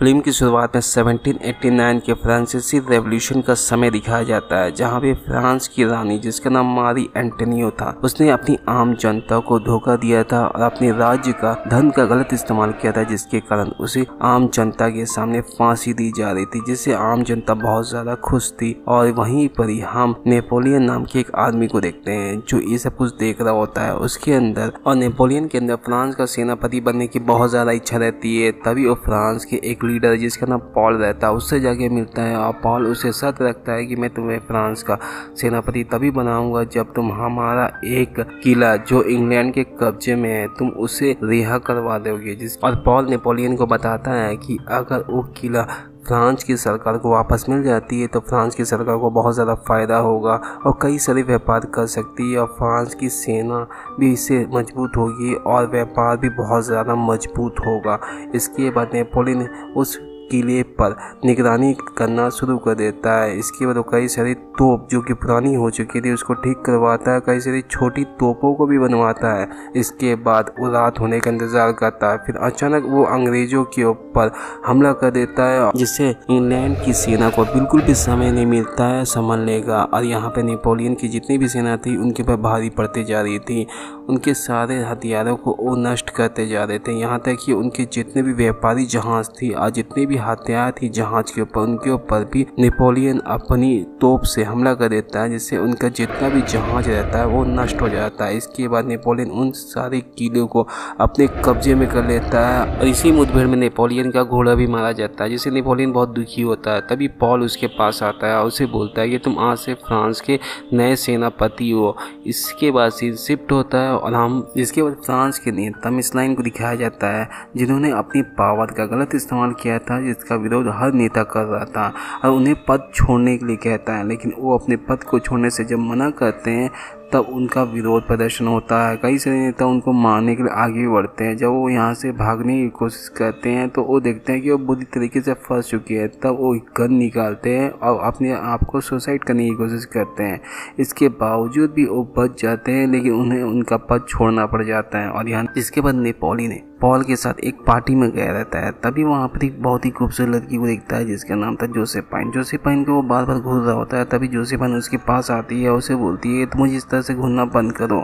Film की शुरुआत में 1789 के फ्रांसीसी रेवोल्यूशन का समय दिखाया जाता है, जहां पे फ्रांस की रानी, जिसका नाम मारी एंटोनियो था, उसने अपनी आम जनता को धोखा दिया था और अपने राज्य का धन का गलत इस्तेमाल किया था, जिसके कारण उसे आम जनता के सामने फांसी दी जा रही थी, जिससे आम जनता बहुत ज्यादा खुश थी। और वहीं पर ही हम नेपोलियन नाम के एक आदमी को देखते हैं जो ये सब कुछ देख रहा होता है उसके अंदर। और नेपोलियन के अंदर फ्रांस का सेनापति बनने की बहुत ज्यादा इच्छा रहती है। तभी वो फ्रांस के एक लीडर जिसका नाम पॉल रहता है उससे जाके मिलता है और पॉल उसे शर्त रखता है कि मैं तुम्हें फ्रांस का सेनापति तभी बनाऊंगा जब तुम हमारा एक किला जो इंग्लैंड के कब्जे में है तुम उसे रिहा करवा दोगे। और पॉल नेपोलियन को बताता है कि अगर वो किला फ्रांस की सरकार को वापस मिल जाती है तो फ्रांस की सरकार को बहुत ज़्यादा फ़ायदा होगा और कई सारे व्यापार कर सकती है और फ्रांस की सेना भी इससे मजबूत होगी और व्यापार भी बहुत ज़्यादा मजबूत होगा। इसके बाद नेपोलियन उस किले पर निगरानी करना शुरू कर देता है। इसके बाद वो कई सारी तोप जो कि पुरानी हो चुकी थी उसको ठीक करवाता है, कई सारी छोटी तोपों को भी बनवाता है। इसके बाद वो रात होने का इंतजार करता है, फिर अचानक वो अंग्रेजों के ऊपर हमला कर देता है जिससे इंग्लैंड की सेना को बिल्कुल भी समय नहीं मिलता है संभलने का। और यहाँ पे नेपोलियन की जितनी भी सेना थी उनके पर भारी पड़ते जा रही थी, उनके सारे हथियारों को वो नष्ट करते जा रहे थे। यहाँ तक कि उनके जितने भी व्यापारी जहाज थी और जितने भी हथियार थी जहाज के ऊपर उनके ऊपर भी नेपोलियन अपनी तोप से हमला कर देता है, जिससे उनका जितना भी जहाज रहता है वो नष्ट हो जाता है। इसके बाद नेपोलियन उन सारे किलों को अपने कब्जे में कर लेता है और इसी मुठभेड़ में नेपोलियन का घोड़ा भी मारा जाता है, जिससे नेपोलियन बहुत दुखी होता है। तभी पॉल उसके पास आता है और उसे बोलता है कि तुम आज से फ्रांस के नए सेनापति हो। इसके बाद सीन शिफ्ट होता है और हम इसके बाद फ्रांस के नेता मिस लाइन को दिखाया जाता है जिन्होंने अपनी पावर का गलत इस्तेमाल किया था, जिसका विरोध हर नेता कर रहा था और उन्हें पद छोड़ने के लिए कहता है। लेकिन वो अपने पद को छोड़ने से जब मना करते हैं तब उनका विरोध प्रदर्शन होता है। कई सारे नेता उनको मारने के लिए आगे बढ़ते हैं। जब वो यहाँ से भागने की कोशिश करते हैं तो वो देखते हैं कि वो बुरी तरीके से फंस चुके हैं, तब वो गन निकालते हैं और अपने आप को सुसाइड करने की कोशिश करते हैं। इसके बावजूद भी वो बच जाते हैं, लेकिन उन्हें उनका पद छोड़ना पड़ जाता है। और यहाँ इसके बाद नेपोलियन पॉल के साथ एक पार्टी में गया रहता है। तभी वहाँ पर एक बहुत ही खूबसूरत लड़की को देखता है जिसका नाम था जोसेफाइन। जोसेफाइन को वो बार बार घूर रहा होता है। तभी जोसेफाइन उसके पास आती है, उसे बोलती है तुम मुझे इस तरह से घूरना बंद करो।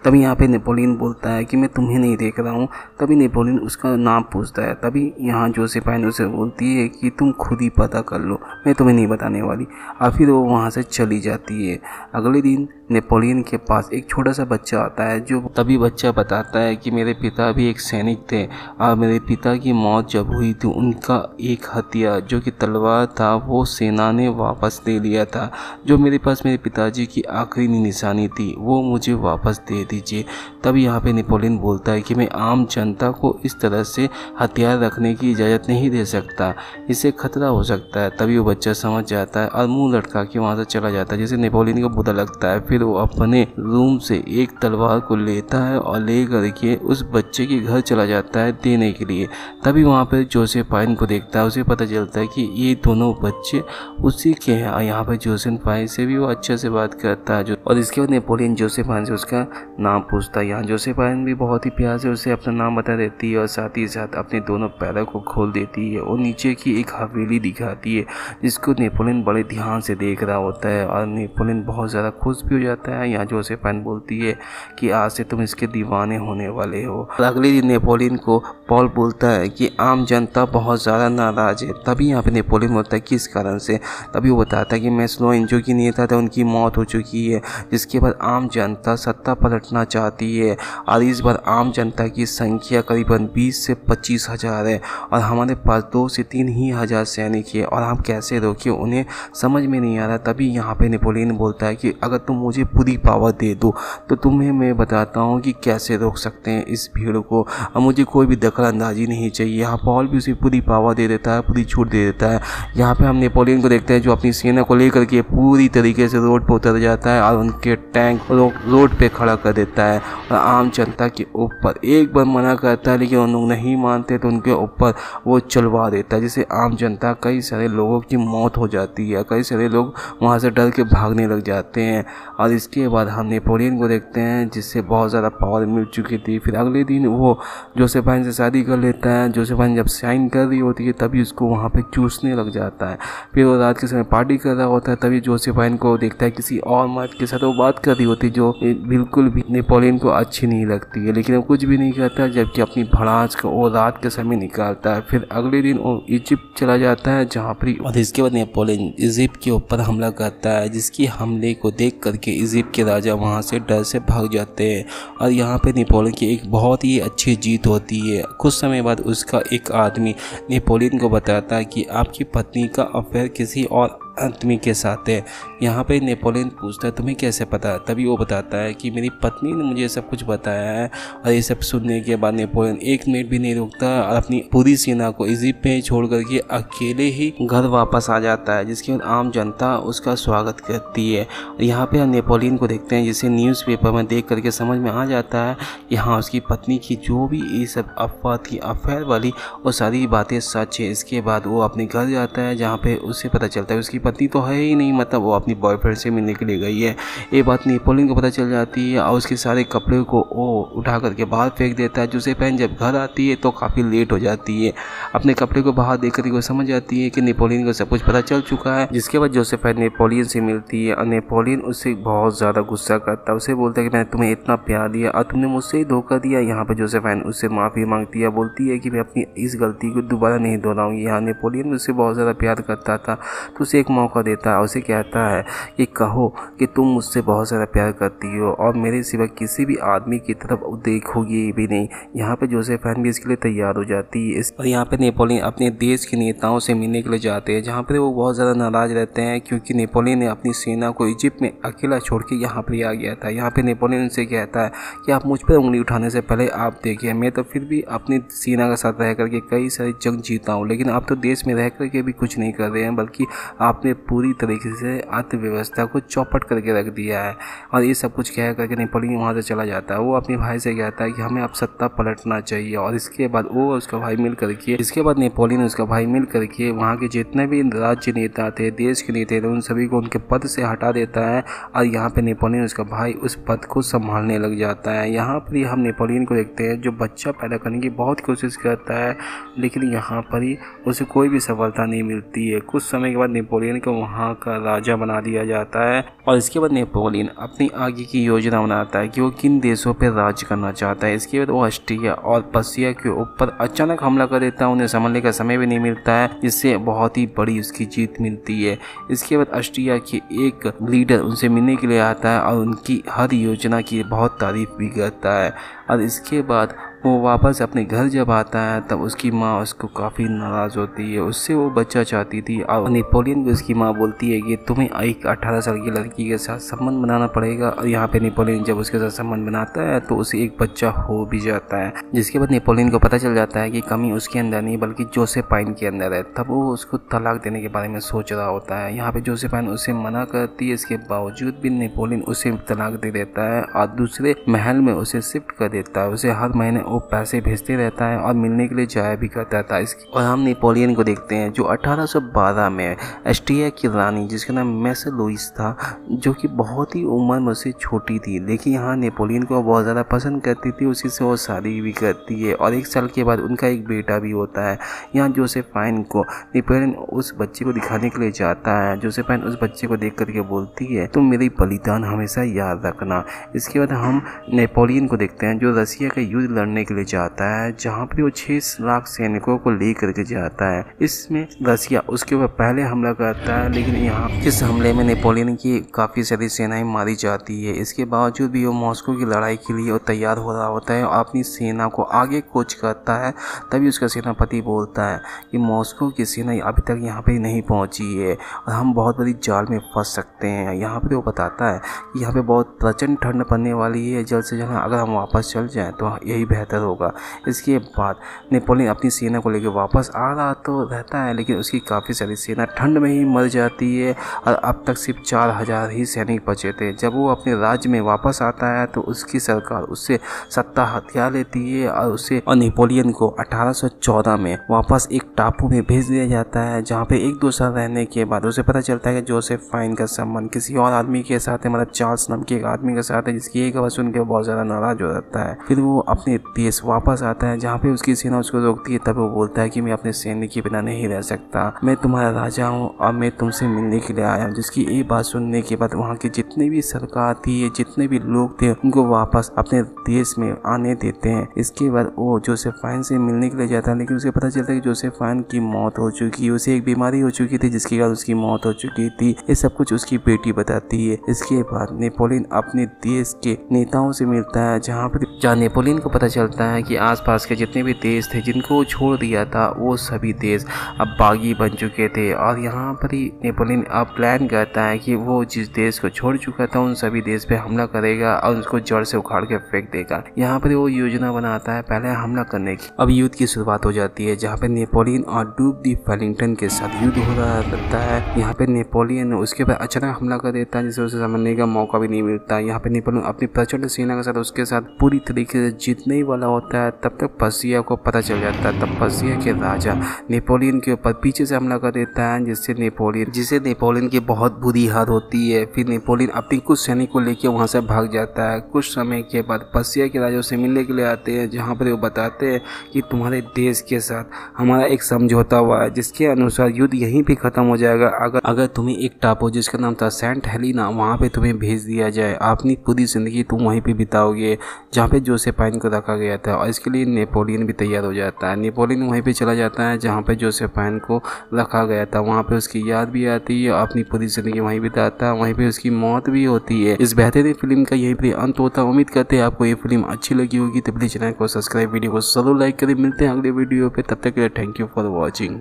तभी यहाँ पे नेपोलियन बोलता है कि मैं तुम्हें नहीं देख रहा हूँ। तभी नेपोलियन उसका नाम पूछता है। तभी यहाँ जोसेफाइन उसे बोलती है कि तुम खुद ही पता कर लो, मैं तुम्हें नहीं बताने वाली। और फिर वो वहाँ से चली जाती है। अगले दिन नेपोलियन के पास एक छोटा सा बच्चा आता है जो तभी बच्चा बताता है कि मेरे पिता भी एक सैनिक थे और मेरे पिता की मौत जब हुई थी उनका एक हथियार जो कि तलवार था वो सेना ने वापस ले लिया था। जो मेरे पास मेरे पिताजी की आखिरी निशानी थी वो मुझे वापस दे दीजिए। तब यहाँ पे नेपोलियन बोलता है कि मैं आम जनता को इस तरह से हथियार रखने की इजाज़त नहीं दे सकता, इससे खतरा हो सकता है। तभी वो बच्चा समझ जाता है और मुंह लटका के वहाँ से चला जाता है, जिसे नेपोलियन को बुरा लगता है। फिर वो अपने रूम से एक तलवार को लेता है और ले करके उस बच्चे के घर चला जाता है देने के लिए। तभी वहाँ पर जोसेफाइन को देखता है, उसे पता चलता है कि ये दोनों बच्चे उसी के हैं। और यहाँ पर जोसेफाइन से भी वो अच्छे से बात करता है। और इसके बाद नेपोलियन जोसेफाइन से उसका नाम पूछता है। यहाँ जोसेफाइन भी बहुत ही प्यार से उसे अपना नाम बता देती है और साथ ही साथ अपने दोनों पैरों को खोल देती है और नीचे की एक हवेली दिखाती है जिसको नेपोलियन बड़े ध्यान से देख रहा होता है और नेपोलियन बहुत ज़्यादा खुश भी हो जाता है। यहाँ जोसेफाइन बोलती है कि आज से तुम इसके दीवाने होने वाले हो। और अगले दिन नेपोलियन को पॉल बोलता है कि आम जनता बहुत ज़्यादा नाराज़ है। तभी यहाँ पे नेपोलियन बोलता है किस कारण से। तभी वो बताता है कि मैस्लोइन जो कि नेता था उनकी मौत हो चुकी है, जिसके बाद आम जनता सत्ता पलटना चाहती है और इस बार आम जनता की संख्या करीबन 20 से 25 हज़ार है और हमारे पास 2 से 3 ही हज़ार सैनिक है और हम कैसे रोके, उन्हें समझ में नहीं आ रहा। तभी यहाँ पे नेपोलियन बोलता है कि अगर तुम मुझे पूरी पावर दे दो तो तुम्हें मैं बताता हूँ कि कैसे रोक सकते हैं इस भीड़ को और मुझे कोई भी दखल अंदाजी नहीं चाहिए। यहाँ पॉल भी उसे पूरी पावर दे देता है, पूरी छूट दे देता है। यहाँ पे हम नेपोलियन को देखते हैं जो अपनी सेना को लेकर के पूरी तरीके से रोड पर उतर जाता है और उनके टैंक रोड पे खड़ा कर देता है और आम जनता के ऊपर एक बार मना करता है, लेकिन उन लोग नहीं मानते तो उनके ऊपर वो चलवा देता है, जिससे आम जनता कई सारे लोगों की मौत हो जाती है। कई सारे लोग वहाँ से डर के भागने लग जाते हैं और इसके बाद हम नेपोलियन को देखते हैं जिससे बहुत ज़्यादा पावर मिल चुकी थी। फिर अगले दिन वो जोसेफाइन से शादी कर लेता है। जोसेफाइन जब साइन कर रही होती है तभी उसको वहाँ पे चूसने लग जाता है। फिर वो रात के समय पार्टी कर रहा होता है, तभी जोसेफाइन को देखता है किसी और मर्द के साथ वो बात कर रही होती जो बिल्कुल भी नेपोलियन को अच्छी नहीं लगती है, लेकिन वो कुछ भी नहीं करता, जबकि अपनी भड़ास को वो रात के समय निकालता है। फिर अगले दिन वो इजिप्ट चला जाता है जहाँ पर, और इसके बाद नेपोलियन इजिप्ट के ऊपर हमला करता है, जिसकी हमले को देख करके इजिप्ट के राजा वहाँ से डर से भाग जाते हैं। और यहाँ पे नेपोलियन की एक बहुत ही अच्छी जीत होती है। कुछ समय बाद उसका एक आदमी नेपोलियन को बताता है कि आपकी पत्नी का अफेयर किसी और आदमी के साथ है। यहाँ पे नेपोलियन पूछता है तुम्हें कैसे पता? तभी वो बताता है कि मेरी पत्नी ने मुझे सब कुछ बताया है। और ये सब सुनने के बाद नेपोलियन एक मिनट भी नहीं रुकता और अपनी पूरी सेना को इजिप्ट में छोड़ करके अकेले ही घर वापस आ जाता है, जिसके बाद आम जनता उसका स्वागत करती है। और यहाँ पे हम नेपोलियन को देखते हैं जिसे न्यूज़पेपर में देख करके समझ में आ जाता है कि हाँ, उसकी पत्नी की जो भी ये सब अफवाह थी अफेयर वाली, वो सारी बातें सच है। इसके बाद वो अपने घर जाता है जहाँ पे उसे पता चलता है उसकी पत्नी तो है ही नहीं, मतलब वो अपनी बॉयफ्रेंड से मिलने के लिए गई है। ये बात नेपोलियन को पता चल जाती है और उसके सारे कपड़े को वो उठा करके बाहर फेंक देता है। जोसेफाइन जब घर आती है तो काफ़ी लेट हो जाती है। अपने कपड़े को बाहर देख करके वो समझ जाती है कि नेपोलियन को सब कुछ पता चल चुका है। जिसके बाद जोसेफाइन नेपोलियन से मिलती है और नेपोलियन उससे बहुत ज़्यादा गुस्सा करता है। उसे बोलता है कि मैंने तुम्हें इतना प्यार दिया और तुमने मुझसे ही धोखा दिया। यहाँ पर जोसेफाइन उससे माफ़ी मांगती है, बोलती है कि मैं अपनी इस गलती को दोबारा नहीं दोहराऊंगी। यहाँ नेपोलियन उससे बहुत ज़्यादा प्यार करता था तो उसे एक मौका देता है। उसे कहता है कि कहो कि तुम मुझसे बहुत ज़्यादा प्यार करती हो और मेरे सिवा किसी भी आदमी की तरफ देखोगी भी नहीं। यहाँ पे जोसेफाइन भी इसके लिए तैयार हो जाती है। और यहाँ पे नेपोलियन अपने देश के नेताओं से मिलने के लिए जाते हैं, जहाँ पर वो बहुत ज़्यादा नाराज़ रहते हैं क्योंकि नेपोलियन ने अपनी सेना को इजिप्ट में अकेला छोड़ के यहाँ पर आ गया था। यहाँ पे नेपोलियन उनसे कहता है कि आप मुझ पर उंगली उठाने से पहले आप देखिए, मैं तो फिर भी अपनी सेना के साथ रह करके कई सारी जंग जीता हूँ, लेकिन आप तो देश में रह करके भी कुछ नहीं कर रहे हैं, बल्कि आपने पूरी तरीके से अर्थव्यवस्था को चौपट करके रख दिया है। और ये सब कुछ कह करके नेपोलियन वहाँ से चला जाता है। वो अपने भाई से कहता है कि हमें अब सत्ता पलटना चाहिए। और इसके बाद वो उसका भाई मिल करके नेपोलियन उसका भाई मिल करके वहाँ के जितने भी राज्य नेता थे, देश के नेता थे, उन सभी को उनके पद से हटा देता है। और यहाँ पे नेपोलियन उसका भाई उस पद को संभालने लग जाता है। यहाँ पर ही हम नेपोलियन को देखते हैं जो बच्चा पैदा करने की बहुत कोशिश करता है, लेकिन यहाँ पर ही उसे कोई भी सफलता नहीं मिलती है। कुछ समय के बाद नेपोलियन को वहाँ का राजा बना दिया जाता है। और इसके बाद नेपोलियन अपनी आगे की योजना बनाता है कि वो किन देशों पर राज करना चाहता है। इसके बाद वो ऑस्ट्रिया और पर्शिया के ऊपर अचानक हमला कर देता है। उन्हें संभलने का समय भी नहीं मिलता है, जिससे बहुत ही बड़ी उसकी जीत मिलती है। इसके बाद ऑस्ट्रिया के एक लीडर उनसे मिलने के लिए आता है और उनकी हर योजना की बहुत तारीफ भी करता है। और इसके बाद वो वापस अपने घर जब आता है तब उसकी माँ उसको काफ़ी नाराज़ होती है। उससे वो बच्चा चाहती थी और नेपोलियन को उसकी माँ बोलती है कि तुम्हें एक 18 साल की लड़की के साथ संबंध बनाना पड़ेगा। और यहाँ पे नेपोलियन जब उसके साथ संबंध बनाता है तो उसे एक बच्चा हो भी जाता है। जिसके बाद नेपोलियन को पता चल जाता है कि कमी उसके अंदर नहीं बल्कि जोसेफाइन के अंदर है। तब वो उसको तलाक देने के बारे में सोच रहा होता है। यहाँ पे जोसेफाइन उसे मना करती है, इसके बावजूद भी नेपोलियन उसे तलाक दे देता है और दूसरे महल में उसे शिफ्ट कर देता है। उसे हर महीने वो पैसे भेजते रहता है और मिलने के लिए जाया भी करता था। और हम नेपोलियन को देखते हैं जो 1812 में ऑस्ट्रिया की रानी जिसका नाम मैसे लुइस था, जो कि बहुत ही उम्र में उससे छोटी थी, लेकिन यहाँ नेपोलियन को बहुत ज़्यादा पसंद करती थी, उसी से वो शादी भी करती है और 1 साल के बाद उनका एक बेटा भी होता है। यहाँ जोसेफाइन को नेपोलियन उस बच्चे को दिखाने के लिए जाता है। जोसेफाइन उस बच्चे को देख करके बोलती है तुम मेरी बलिदान हमेशा याद रखना। इसके बाद हम नेपोलियन को देखते हैं जो रसिया का युद्ध लड़ने के लिए जाता है, जहाँ पर वो 6 लाख सैनिकों को लेकर के जाता है। इसमें रसिया उसके ऊपर पहले हमला करता है, लेकिन यहाँ इस हमले में नेपोलियन की काफ़ी सारी सेनाएं मारी जाती है। इसके बावजूद भी वो मॉस्को की लड़ाई के लिए तैयार हो रहा होता है और अपनी सेना को आगे कूच करता है। तभी उसका सेनापति बोलता है कि मॉस्को की सेना अभी तक यहाँ पे नहीं पहुँची है और हम बहुत बड़ी जाल में फंस सकते हैं। यहाँ पे वो बताता है कि यहाँ पे बहुत प्रचंड ठंड पड़ने वाली है, जल्द से जल्द अगर हम वापस चल जाएँ तो यही बेहतर बेहतर होगा। इसके बाद नेपोलियन अपनी सेना को लेकर वापस आ रहा तो रहता है, लेकिन उसकी काफ़ी सारी सेना ठंड में ही मर जाती है और अब तक सिर्फ 4000 ही सैनिक बचे थे। जब वो अपने राज्य में वापस आता है तो उसकी सरकार उससे सत्ता हथिया लेती है और उसे और नेपोलियन को 1814 में वापस एक टापू में भेज दिया जाता है, जहाँ पे 1-2 साल रहने के बाद उसे पता चलता है कि जोसेफाइन का संबंध किसी और आदमी के साथ है, मतलब चार्ल्स नाम के एक आदमी के साथ है, जिसकी एक आवाज़ सुन के बहुत ज़्यादा नाराज हो जाता है। फिर वो अपने देश वापस आता है, जहाँ पे उसकी सेना उसको रोकती है। तब वो बोलता है कि मैं अपने सैनिक के बिना नहीं रह सकता, मैं तुम्हारा राजा हूँ और मैं तुमसे मिलने के लिए आया हूँ। जिसकी ये बात सुनने के बाद वहाँ के जितने भी सरकार थी, जितने भी लोग थे, उनको वापस अपने देश में आने देते हैं। इसके बाद वो जोसेफाइन से मिलने के लिए जाता है, लेकिन उसे पता चलता है कि जोसेफाइन की मौत हो चुकी है, उसे एक बीमारी हो चुकी थी जिसके कारण उसकी मौत हो चुकी थी। ये सब कुछ उसकी बेटी बताती है। इसके बाद नेपोलियन अपने देश के नेताओं से मिलता है, जहाँ नेपोलियन को पता चलता है कि आसपास के जितने भी देश थे जिनको वो छोड़ दिया था, वो सभी देश अब बागी बन चुके थे। और यहाँ पर ही नेपोलियन अब प्लान करता है कि वो जिस देश को छोड़ चुका था उन सभी देश पे हमला करेगा और उसको जड़ से उखाड़ के फेंक देगा। यहाँ पर वो योजना बनाता है पहले हमला करने की। अब युद्ध की शुरुआत हो जाती है, जहाँ पे नेपोलियन और ड्यूक दी वेलिंगटन के साथ युद्ध हो रहा रहता है। यहाँ पे नेपोलियन उसके बाद अचानक हमला कर देता है, जिसे उसे समझने का मौका भी नहीं मिलता। यहाँ पे नेपोलियन अपनी प्रचंड सेना के साथ उसके साथ पूरी तरीके से जीतने ही वाला होता है। तब तक पर्सिया को पता चल जाता है। तब पर्सिया के राजा नेपोलियन के ऊपर पीछे से हमला कर देता है, जिससे नेपोलियन की बहुत बुरी हालत होती है। फिर नेपोलियन अपनी कुछ सैनिक को लेकर वहाँ से भाग जाता है। कुछ समय के बाद पर्सिया के राजा से मिलने के लिए आते हैं, जहाँ पर वो बताते हैं कि तुम्हारे देश के साथ हमारा एक समझौता हुआ है, जिसके अनुसार युद्ध यहीं पे खत्म हो जाएगा अगर तुम्हें एक टापू जिसका नाम था सेंट हेलिना, वहाँ पे तुम्हें भेज दिया जाए। अपनी पूरी जिंदगी तुम वहीं पे बिताओगे जहाँ पे जोसेफाइन को रखा गया था। और इसके लिए नेपोलियन भी तैयार हो जाता है। नेपोलियन वहीं पे चला जाता है जहाँ पे जोसेफाइन को रखा गया था। वहाँ पे उसकी याद भी आती है, अपनी पूरी जिंदगी वहीं बिताता है, वहीं पे उसकी मौत भी होती है। इस बेहतरीन फिल्म का यहीं पे अंत होता है। उम्मीद करते हैं आपको ये फिल्म अच्छी लगी होगी, तो प्लीज चैनल को सब्सक्राइब, वीडियो को जरूर लाइक करें। मिलते हैं अगले वीडियो पे, तब तक के लिए थैंक यू फॉर वॉचिंग।